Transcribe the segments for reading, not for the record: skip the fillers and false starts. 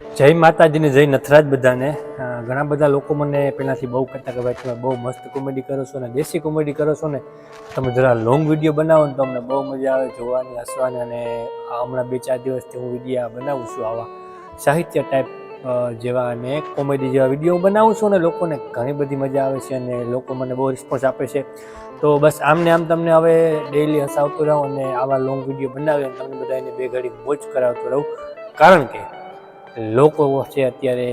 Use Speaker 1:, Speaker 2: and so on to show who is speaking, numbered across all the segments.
Speaker 1: જય માતાજીને જય નથરાજ બધાને. ઘણા બધા લોકો મને પહેલાંથી બહુ કહેતા કે ભાઈ તમે બહુ મસ્ત કોમેડી કરો છો ને દેશી કોમેડી કરો છો ને, તમે જરા લોંગ વિડીયો બનાવો ને તો અમને બહુ મજા આવે જોવાની, હસવાની. અને હમણાં 2-4 દિવસથી હું વિડીયો બનાવું છું આવા સાહિત્ય ટાઈપ જેવા અને કોમેડી જેવા વિડીયો બનાવું છું ને લોકોને ઘણી બધી મજા આવે છે અને લોકો મને બહુ રિસ્પોન્સ આપે છે. તો બસ આમને આમ તમને હવે ડેઈલી હસાવતો રહું અને આવા લોંગ વિડીયો બનાવી અને તમને બધાને બે ઘડી મોજ કરાવતો રહું. કારણ કે લોકો છે અત્યારે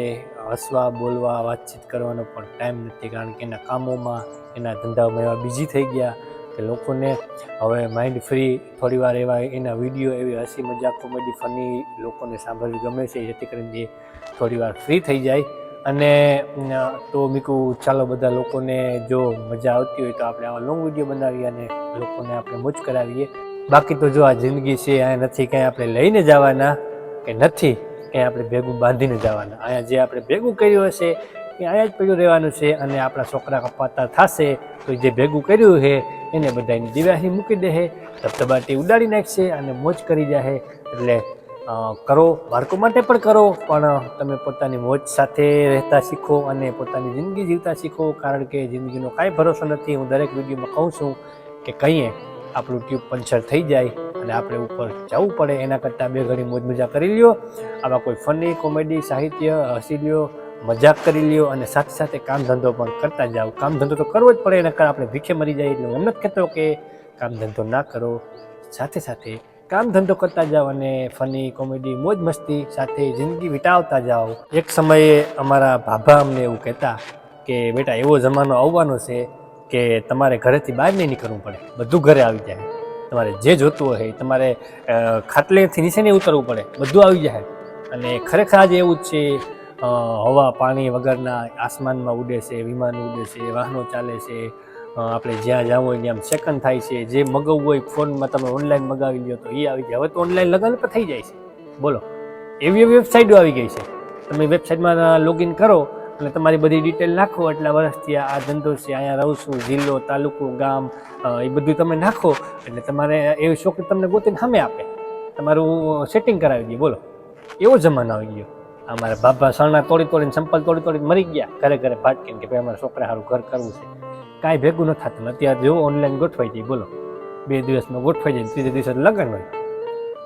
Speaker 1: હસવા, બોલવા, વાતચીત કરવાનો પણ ટાઈમ નથી. કારણ કે એના કામોમાં, એના ધંધાઓમાં એવા બિઝી થઈ ગયા કે લોકોને હવે માઇન્ડ ફ્રી થોડી વાર એવા એના વિડીયો, એવી હસી મજાક, કોમેડી, ફની લોકોને સાંભળવી ગમે છે, જેથી કરીને એ થોડી વાર ફ્રી થઈ જાય. અને તો મેં કહું ચાલો બધા લોકોને જો મજા આવતી હોય તો આપણે આવા લોંગ વિડીયો બનાવીએ અને લોકોને આપણે મોજ કરાવીએ. બાકી તો જો આ જિંદગી છે, આ નથી કંઈ આપણે લઈને જવાના કે નથી કંઈ આપણે ભેગું બાંધીને જવાના. અહીંયા જે આપણે ભેગું કર્યું હશે એ અહીંયા જ પડ્યું રહેવાનું છે. અને આપણા છોકરા કપાતા થશે તો જે ભેગું કર્યું છે એને બધાની દિવાહી મૂકી દે, ધબધબાટી ઉડાડી નાખશે અને મોજ કરી જાય. એટલે કરો, બાળકો માટે પણ કરો, પણ તમે પોતાની મોજ સાથે રહેતા શીખો અને પોતાની જિંદગી જીવતા શીખો. કારણ કે જિંદગીનો કાંઈ ભરોસો નથી. હું દરેક વિડીયોમાં કહું છું કે કંઈએ આપણું ટ્યુબ પંચર થઈ જાય અને આપણે ઉપર જવું પડે, એના કરતાં બે ઘડી મોજ મજા કરી લ્યો. આવા કોઈ ફની, કોમેડી, સાહિત્ય હસી લ્યો, મજાક કરી લ્યો અને સાથે સાથે કામ ધંધો પણ કરતા જાઓ. કામ ધંધો તો કરવો જ પડે, એના કારણે આપણે ભીખે મરી જાય. એટલે હું એમ નથી કહેતો કે કામ ધંધો ના કરો, સાથે સાથે કામ ધંધો કરતા જાઓ અને ફની, કોમેડી, મોજ મસ્તી સાથે જિંદગી વિતાવતા જાઓ. એક સમયે અમારા ભાભા અમને એવું કહેતા કે બેટા એવો જમાનો આવવાનો છે કે તમારે ઘરેથી બહાર નહીં નીકળવું પડે, બધું ઘરે આવી જાય. તમારે જે જોતું હોય તમારે ખાટલેથી નીચે નહીં ઉતરવું પડે, બધું આવી જાય. અને ખરેખર આજે એવું જ છે. હવા પાણી વગરના આસમાનમાં ઉડે છે, વિમાન ઉડે છે, વાહનો ચાલે છે. આપણે જ્યાં જવું હોય ત્યાં સેકન્ડ થાય છે. જે મગાવવું હોય ફોનમાં તમે ઓનલાઈન મગાવી લો તો એ આવી જાય. હવે તો ઓનલાઈન લગ્ન પણ થઈ જાય છે. બોલો, એવી વેબસાઇટો આવી ગઈ છે. તમે વેબસાઇટમાં લોગિન કરો અને તમારી બધી ડિટેલ નાખો, એટલા વર્ષથી આ ધંધો છે, અહીંયા રહું છું, જિલ્લો, તાલુકો, ગામ, એ બધું તમે નાખો એટલે તમારે એવી છોકરી તમને ગોતીને સામે આપે, તમારું સેટિંગ કરાવી દે. બોલો, એવો જમાનો આવી ગયો. અમારા બાબા સણા તોડીને સંપલ તોડીને મરી ગયા ઘરે ઘરે ભાટકીને કે ભાઈ અમારા છોકરા સારું ઘર કરવું છે. કાંઈ ભેગું ન થતું. અત્યારે જો ઓનલાઈન ગોઠવાઈ જાય. બોલો, 2 દિવસમાં ગોઠવાઈ જાય, 3 દિવસે લગ્ન હોય.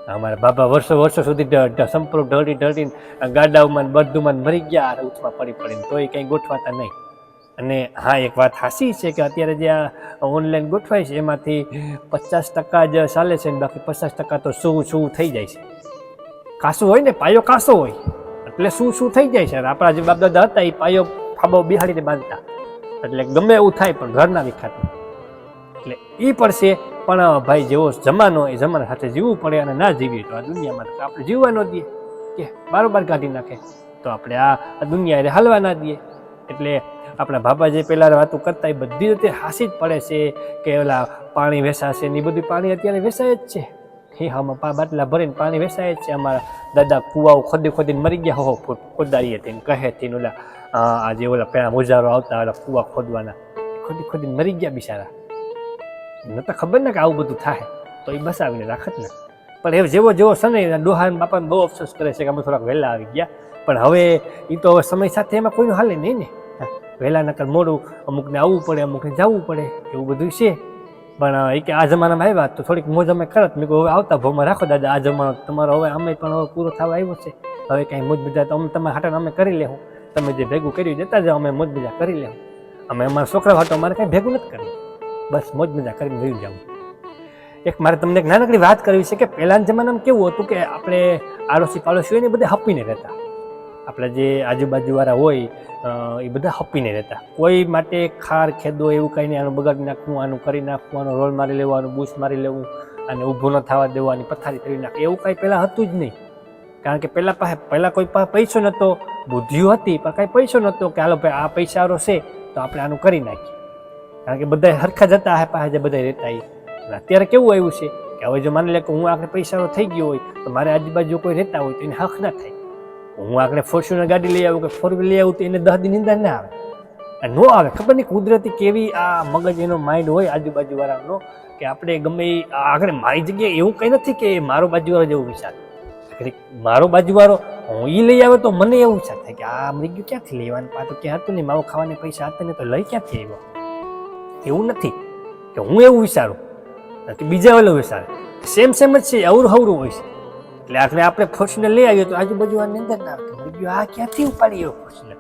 Speaker 1: અમારા બાબા વર્ષો સુધી સંપલો ઢળીને ગાડાઓમાં બધુંમાં મરી ગયા ઉથમાં પડીને, તોય કંઈ ગોઠવાતા નહીં. અને હા, એક વાત હાસી છે કે અત્યારે જે આ ઓનલાઈન ગોઠવાય છે એમાંથી 50% જ ચાલે છે ને બાકી 50% તો શું થઈ જાય છે. કાસો હોય ને, પાયો કાસો હોય એટલે શું થઈ જાય છે. આપણા જે બાપ દાદા હતા એ પાયો ફાબો બિહાડીને બાંધતા, એટલે ગમે એવું થાય પણ ઘર ના વિખાતું. એટલે એ પડશે. પણ ભાઈ જેવો જમાનો એ જમાના સાથે જીવવું પડે. અને ના જીવીએ તો આ દુનિયામાં આપણે જીવવા ન દઈએ કે બારોબાર કાઢી નાખે તો આપણે આ દુનિયા હાલવા ના દઈએ. એટલે આપણા બાબા જે પહેલાં વાતો કરતા એ બધી રીતે હાસી જ પડે છે કે ઓલા પાણી વેસાશે ને એ બધું પાણી અત્યારે વેસાય જ છે. હીહામાં બાટલા ભરીને પાણી વેસાય જ છે. અમારા દાદા કૂવાઓ ખોદીને મરી ગયા. હો ફૂટ ખોદાડીએ તેને કહે તેને ઓલા આજે ઓલા પેલા મોજારો આવતા ઓલા કૂવા ખોદવાના, ખોદીને મરી ગયા બિચારા. ન તો ખબર ને કે આવું બધું થાય તો એ બસાવીને રાખત ને. પણ એ જેવો સમય ડોહા બાપાને બહુ અફસોસ કરે છે કે અમે થોડાક વહેલા આવી ગયા. પણ હવે એ તો હવે સમય સાથે એમાં કોઈનું હાલે નહીં ને. વહેલા નકર મોડું, અમુકને આવવું પડે, અમુકને જવું પડે, એવું બધું છે. પણ એ કે આ જમાનામાં આવ્યા તો થોડીક મોજ અમે કરત. મેં કહું હવે આવતા ભાવમાં રાખો દાદા, આ જમાનો તમારો હવે અમે પણ હવે પૂરો થવા આવ્યો છે. હવે કાંઈ મોજ મજા તો અમે તમારા હાટે અમે કરી લેવું. તમે જે ભેગું કર્યું દેતા જાઓ, અમે મોજ મજા કરી લેવું. અમે અમારા છોકરા હાટો અમારે કાંઈ ભેગું નથી કરવું, બસ મોજ મજા કરીને રહી જવું. એક મારે તમને એક નાનકડી વાત કરવી છે કે પહેલાના જમાનામાં કેવું હતું કે આપણે આડોશી પાડોશી હોય ને બધે હપીને રહેતા. આપણે જે આજુબાજુવાળા હોય એ બધા હપીને રહેતા. કોઈ માટે ખાર ખેદો એવું કંઈ નહીં, આનું બગાડી નાખવું, આનું કરી નાખવું, આનું રોલ મારી લેવું, આનું બૂસ મારી લેવું, અને ઊભું ન થવા દેવાની પથારી કરી નાખે, એવું કાંઈ પહેલાં હતું જ નહીં. કારણ કે પહેલાં કોઈ પાસે પૈસો નહોતો, બુદ્ધિઓ હતી પણ કાંઈ પૈસો નહોતો કે હાલો ભાઈ આ પૈસાવાળો છે તો આપણે આનું કરી નાખીએ. કારણ કે બધા હરખા જતા પાસે જે બધા રહેતા એ. અત્યારે કેવું આવ્યું છે કે હવે જો માની લે કે હું આગળ પૈસાવાળો થઈ ગયો હોય તો મારે આજુબાજુ કોઈ રહેતા હોય તો એને હક ના થાય. હું આગળ ફોર્ચ્યુનર ગાડી લઈ આવું કે 4 વ્હીલ લઈ આવું તો એને 10 દી નિંદા ના આવે, ન આવે. ખબર નહીં કુદરતી કેવી આ મગજ એનો માઇન્ડ હોય આજુબાજુવાળાનો કે આપણે ગમે આગળ મારી જગ્યાએ એવું કંઈ નથી કે મારો બાજુવાળો જેવું વિચાર. ઘડીક મારો બાજુવાળો હું એ લઈ આવે તો મને એવું ઈચ્છા થાય કે આ મરી ગયું ક્યાંથી લેવાનું, પાછું ક્યાં હતું નહીં, માવો ખાવાના પૈસા હતા ને તો લઈ ક્યાંથી આવ્યો. એવું નથી કે હું એવું વિચારું કે બીજા ઓલો વિચારે, સેમ જ છે, અવરું હવરું હોય છે. એટલે આપણે ફોર્ચ્યુનર લઈ આવીએ તો આજુબાજુ આ નિંદર ના આવે, મરી ગયું આ ક્યાંથી ઉપાડી આવ્યો ફોર્ચ્યુનર,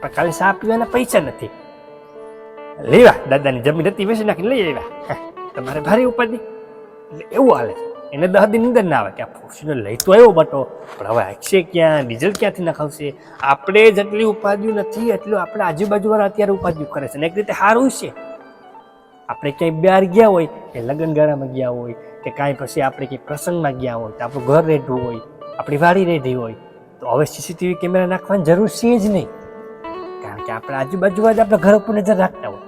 Speaker 1: પણ કાલે ચા પીવાના પૈસા નથી, લેવા દાદાની જમીન હતી વેચી નાખીને લઈ આવ્યા, તમારે ભારે ઉપાડી. એટલે એવું હાલે છે. એને 10 દી નિંદર ના આવે કે આ ફોર્ચ્યુનર લઈ તો આવ્યો બટો, પણ હવે હાંકશે ક્યાં, ડીઝલ ક્યાંથી નખાવશે. આપણે જેટલી ઉપાધિઓ નથી એટલું આપણે આજુબાજુવાળા અત્યારે ઉપાધિઓ કરે છે, ને એક રીતે સારું છે. આપણે ક્યાંય બહાર ગયા હોય કે લગ્નગાળામાં ગયા હોય કે કાંઈ પછી આપણે કંઈ પ્રસંગમાં ગયા હોય તો આપણું ઘર રેઢું હોય, આપણી વાડી રેઢી હોય, તો હવે સીસીટીવી કેમેરા નાખવાની જરૂર છે જ નહીં. કારણ કે આપણે આજુબાજુ જ આપણા ઘર ઉપર નજર રાખતા હોય,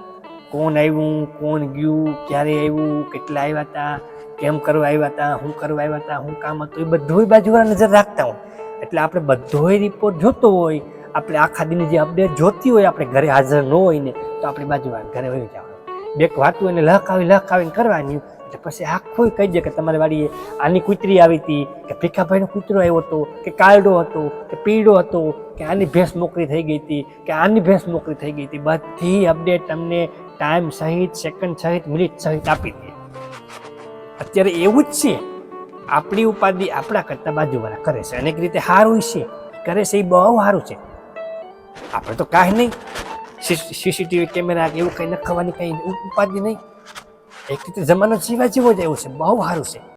Speaker 1: કોણ આવ્યું, કોણ ગયું, ક્યારે આવ્યું, કેટલા આવ્યા હતા, કેમ કરવા આવ્યા હતા, શું કરવા આવ્યા હતા, શું કામ હતું, એ બધું બાજુવાળા નજર રાખતા હોય. એટલે આપણે બધોય રિપોર્ટ જોતો હોય, આપણે આખા દિનની જે અપડેટ જોતી હોય, આપણે ઘરે હાજર ન હોય ને તો આપણી બાજુવાળા ઘરે વહી જવાનું, બેક વાતું એને લખાવીને કરવાની. એટલે પછી આખું કહી દે કે તમારી વાડીએ આની કૂતરી આવી હતી, કે ભીખાભાઈનો કૂતરો આવ્યો હતો, કે કાળડો હતો, કે પીળો હતો, કે આની ભેંસ મોકરી થઈ ગઈ હતી, કે આની ભેંસ મોકરી થઈ ગઈ હતી. બધી અપડેટ તમને ટાઈમ સહિત, સેકન્ડ સહિત, મિનિટ સહિત આપી દે. અત્યારે એવું જ છે, આપણી ઉપાધિ આપણા કરતા બાજુવાળા કરે છે, અનેક રીતે સારું છે, કરે છે એ બહુ સારું છે. આપણે તો કાંઈ નહીં, સીસીટીવી કેમેરા એવું કંઈ નખાવાની કંઈ ઉપાધિ નહીં. એક રીતે જમાનો જીવા જેવો જ એવું છે, બહુ સારું છે.